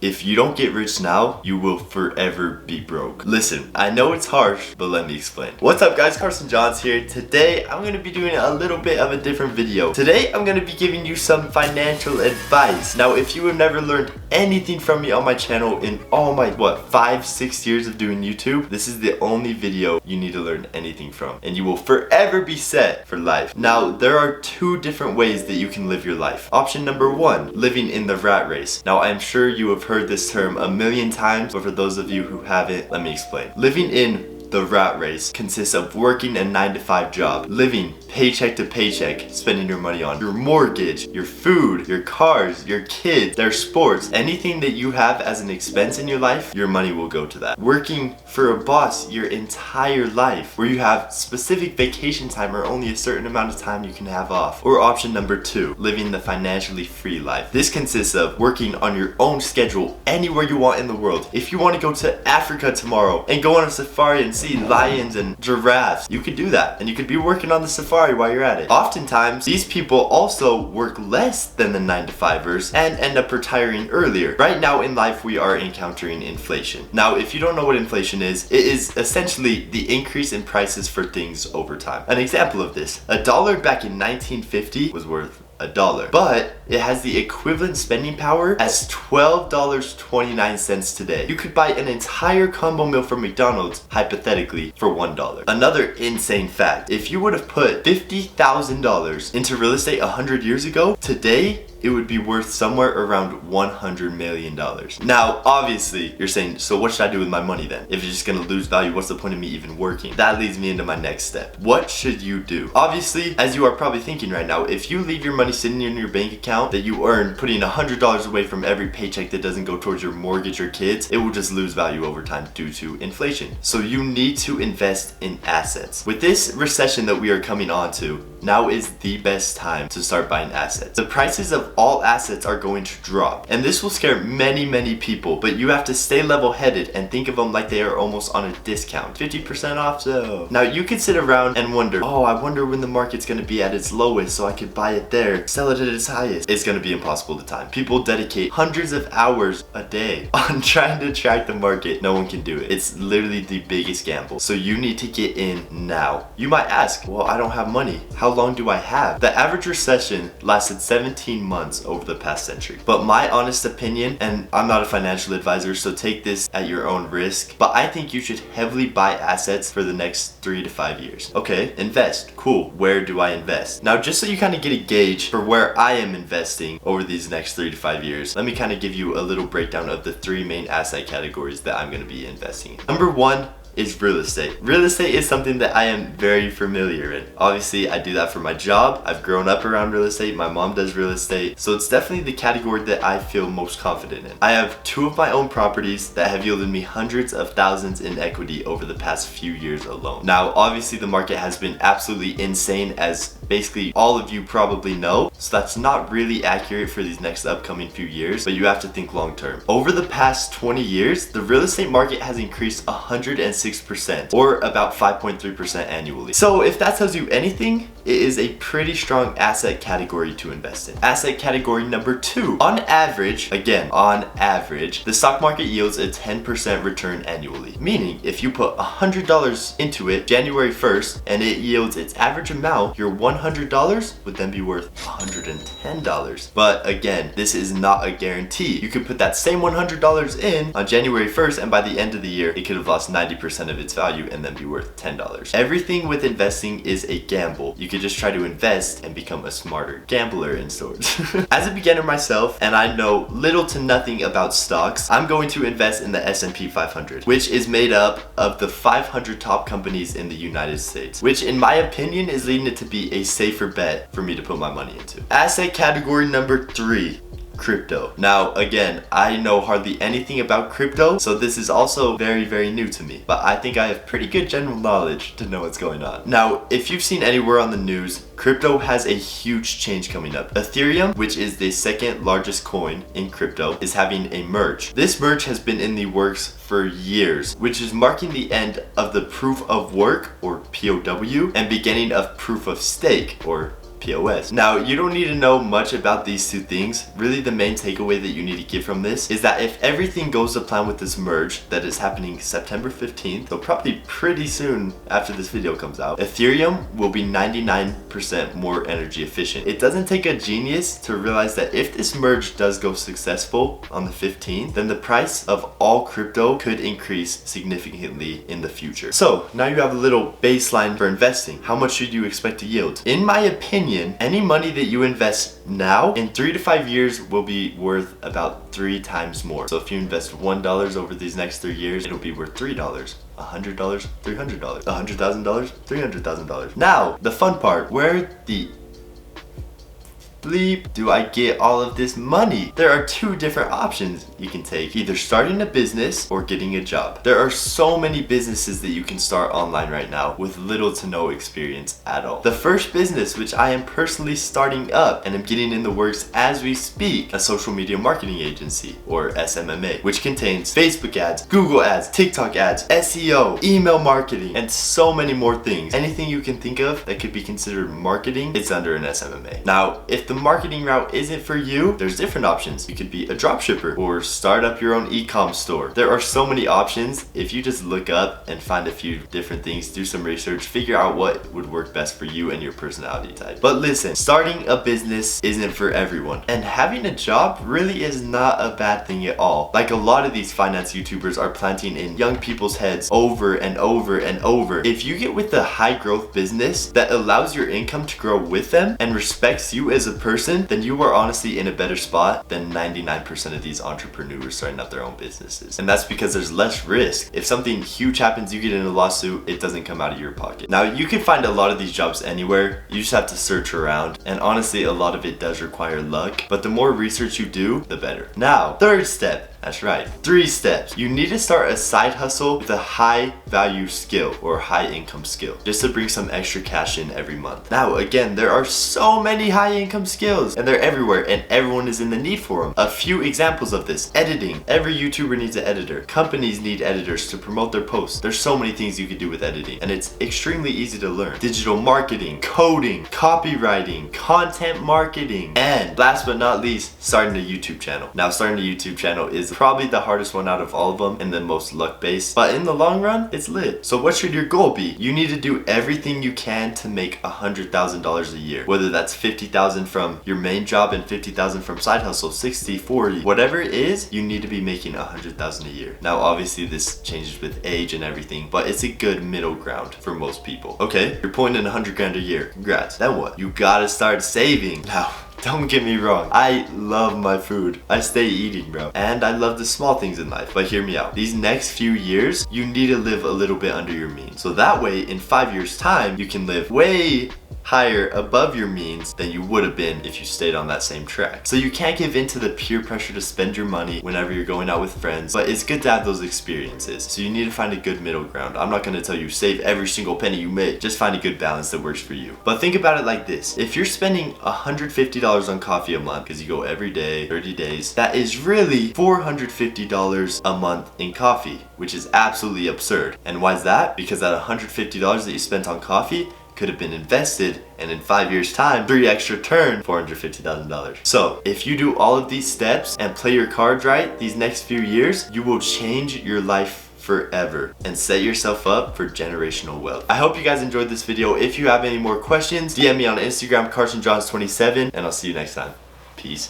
If you don't get rich now, you will forever be broke. Listen, I know it's harsh, but let me explain. What's up guys, Carson Johns here. Today, I'm gonna be doing a little bit of a different video. Today, I'm gonna be giving you some financial advice. Now, if you have never learned anything from me on my channel in all my, 5-6 years of doing YouTube, this is the only video you need to learn anything from. And you will forever be set for life. Now, there are two different ways that you can live your life. Option number one, living in the rat race. Now, I'm sure you have heard this term a million times, but for those of you who haven't, let me explain. Living in the rat race consists of working a 9-to-5 job, living paycheck to paycheck, spending your money on your mortgage, your food, your cars, your kids, their sports, anything that you have as an expense in your life, your money will go to that. Working for a boss your entire life, where you have specific vacation time or only a certain amount of time you can have off. Or option number two, living the financially free life. This consists of working on your own schedule anywhere you want in the world. If you want to go to Africa tomorrow and go on a safari and see lions and giraffes, you could do that, and you could be working on the safari while you're at it. Oftentimes, these people also work less than the 9-to-5ers and end up retiring earlier. Right now in life, we are encountering inflation. Now, if you don't know what inflation is, it is essentially the increase in prices for things over time. An example of this, $1 back in 1950 was worth $1, but it has the equivalent spending power as $12.29 today. You could buy an entire combo meal from McDonald's, hypothetically, for $1. Another insane fact, if you would have put $50,000 into real estate 100 years ago, today, it would be worth somewhere around $100 million. Now, obviously, you're saying, so what should I do with my money then? If it's just gonna lose value, what's the point of me even working? That leads me into my next step. What should you do? Obviously, as you are probably thinking right now, if you leave your money sitting in your bank account that you earn, putting $100 away from every paycheck that doesn't go towards your mortgage or kids, it will just lose value over time due to inflation. So you need to invest in assets. With this recession that we are coming on to, now is the best time to start buying assets. The prices of all assets are going to drop, and this will scare many people, but you have to stay level-headed and think of them like they are almost on a discount, 50% off. So now you could sit around and wonder, oh, I wonder when the market's gonna be at its lowest so I could buy it there, sell it at its highest. It's gonna be impossible to time. People dedicate hundreds of hours a day on trying to track the market. No one can do it. It's literally the biggest gamble. So you need to get in now. You might ask, well, I don't have money. How long do I have? The average recession lasted 17 months over the past century. But my honest opinion, and I'm not a financial advisor, so take this at your own risk, but I think you should heavily buy assets for the next 3 to 5 years. Okay, invest. Cool. Where do I invest? Now, just so you kind of get a gauge for where I am investing over these next 3 to 5 years, let me kind of give you a little breakdown of the 3 main asset categories that I'm going to be investing in. Number one is real estate. Real estate is something that I am very familiar in. Obviously, I do that for my job. I've grown up around real estate. My mom does real estate. So it's definitely the category that I feel most confident in. I have 2 of my own properties that have yielded me hundreds of thousands in equity over the past few years alone. Now, obviously, the market has been absolutely insane, as basically all of you probably know. So that's not really accurate for these next upcoming few years, but you have to think long term. Over the past 20 years, the real estate market has increased 106%, or about 5.3% annually. So if that tells you anything, it is a pretty strong asset category to invest in. Asset category number 2. On average, the stock market yields a 10% return annually. Meaning, if you put $100 into it January 1st and it yields its average amount, your $100 would then be worth $110. But again, this is not a guarantee. You could put that same $100 in on January 1st, and by the end of the year, it could have lost 90% of its value and then be worth $10. Everything with investing is a gamble. You could just try to invest and become a smarter gambler in sorts. As a beginner myself, and I know little to nothing about stocks, I'm going to invest in the S&P 500, which is made up of the 500 top companies in the United States, which in my opinion is leading it to be a safer bet for me to put my money into. Asset category number 3. Crypto. Now, again, I know hardly anything about crypto, so this is also very new to me, but I think I have pretty good general knowledge to know what's going on. Now, if you've seen anywhere on the news, crypto has a huge change coming up. Ethereum, which is the second largest coin in crypto, is having a merge. This merge has been in the works for years, which is marking the end of the proof of work, or POW, and beginning of proof of stake, or POS. Now, you don't need to know much about these two things. Really, the main takeaway that you need to get from this is that if everything goes to plan with this merge that is happening September 15th, so probably pretty soon after this video comes out, Ethereum will be 99% more energy efficient. It doesn't take a genius to realize that if this merge does go successful on the 15th, then the price of all crypto could increase significantly in the future. So now you have a little baseline for investing. How much should you expect to yield? In my opinion, any money that you invest now in 3 to 5 years will be worth about 3 times more. So if you invest $1 over these next 3 years, it'll be worth $3. $100, $300, $100,000, $300,000. Now, the fun part, where the bleep do I get all of this money? There are 2 different options you can take, either starting a business or getting a job. There are so many businesses that you can start online right now with little to no experience at all. The first business, which I am personally starting up and am getting in the works as we speak, a social media marketing agency, or SMMA, which contains Facebook ads, Google ads, TikTok ads, SEO, email marketing, and so many more things. Anything you can think of that could be considered marketing, it's under an SMMA. Now, if the marketing route isn't for you, there's different options. You could be a dropshipper or start up your own e-com store. There are so many options. If you just look up and find a few different things, do some research, figure out what would work best for you and your personality type. But listen, starting a business isn't for everyone, and having a job really is not a bad thing at all. Like a lot of these finance YouTubers are planting in young people's heads over and over and over. If you get with a high growth business that allows your income to grow with them and respects you as a person, then you are honestly in a better spot than 99% of these entrepreneurs starting up their own businesses. And that's because there's less risk. If something huge happens, you get in a lawsuit, it doesn't come out of your pocket. Now, you can find a lot of these jobs anywhere. You just have to search around. And honestly, a lot of it does require luck, but the more research you do, the better. Now, third step. That's right, 3 steps. You need to start a side hustle with a high value skill or high income skill, just to bring some extra cash in every month. Now, again, there are so many high income skills and they're everywhere and everyone is in the need for them. A few examples of this: editing. Every YouTuber needs an editor. Companies need editors to promote their posts. There's so many things you can do with editing and it's extremely easy to learn. Digital marketing, coding, copywriting, content marketing, and last but not least, starting a YouTube channel. Now, starting a YouTube channel is probably the hardest one out of all of them and the most luck based, but in the long run, it's lit. So what should your goal be? You need to do everything you can to make $100,000 a year, whether that's $50,000 from your main job and $50,000 from side hustle, 60, 40, whatever it is, you need to be making $100,000 a year. Now, obviously this changes with age and everything, but it's a good middle ground for most people. Okay, you're pulling in 100 grand a year. Congrats. Then what? You gotta start saving. Now, don't get me wrong, I love my food. I stay eating, bro. And I love the small things in life. But hear me out. These next few years, you need to live a little bit under your means. So that way, in 5 years' time, you can live way higher above your means than you would have been if you stayed on that same track. So you can't give in to the peer pressure to spend your money whenever you're going out with friends, but it's good to have those experiences. So you need to find a good middle ground. I'm not going to tell you save every single penny you make. Just find a good balance that works for you. But think about it like this. If you're spending $150 on coffee a month because you go every day, 30 days, that is really $450 a month in coffee, which is absolutely absurd. And why is that? Because that $150 that you spent on coffee could have been invested, and in 5 years time, 3 extra turn, $450,000. So if you do all of these steps and play your cards right these next few years, you will change your life forever and set yourself up for generational wealth. I hope you guys enjoyed this video. If you have any more questions, DM me on Instagram, Carson Johns 27, and I'll see you next time. Peace.